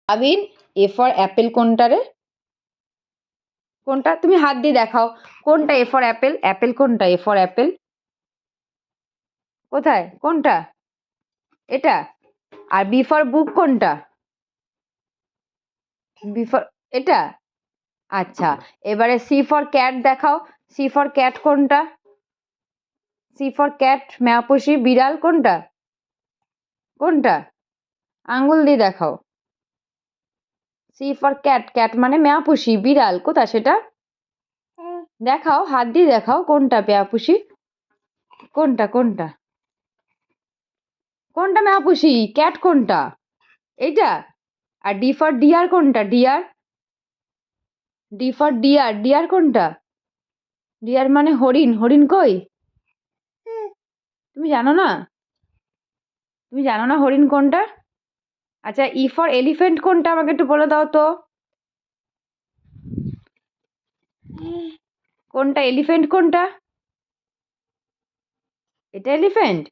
আবিন, A for Apple কোনটা রে? কোনটা? তুমি হাত দিয়ে দেখাও কোনটা এ ফর অ্যাপেল। অ্যাপেল কোনটা? এ ফর অ্যাপেল কোথায়? কোনটা? এটা? আর বি ফর বুক কোনটা? বি ফর এটা? আচ্ছা, এবারে সি ফর ক্যাট দেখাও। সি ফর ক্যাট কোনটা? সি ফর ক্যাট ম্যাপুসি বিড়াল কোনটা? কোনটা? আঙ্গুল দিয়ে দেখাও। সি ফর ক্যাট, ক্যাট মানে ম্যাপুসি বিড়াল, কোথায় সেটা? দেখাও, হাত দিয়ে দেখাও কোনটা ম্যাপুসি। কোনটা কোনটা? কোনটা ম্যাপুসি? ক্যাট কোনটা? এইটা? আর ডি ফর ডিয়ার কোনটা? Deer? D for deer, deer কোনটা? ডিয়ার মানে হরিণ, হরিণ কই? তুমি জানো না? তুমি জানো না হরিণ কোনটা? আচ্ছা, ই ফর এলিফ্যান্ট কোনটা আমাকে একটু বলে দাও তো। কোনটা এলিফ্যান্ট কোনটা? এটা এলিফ্যান্ট?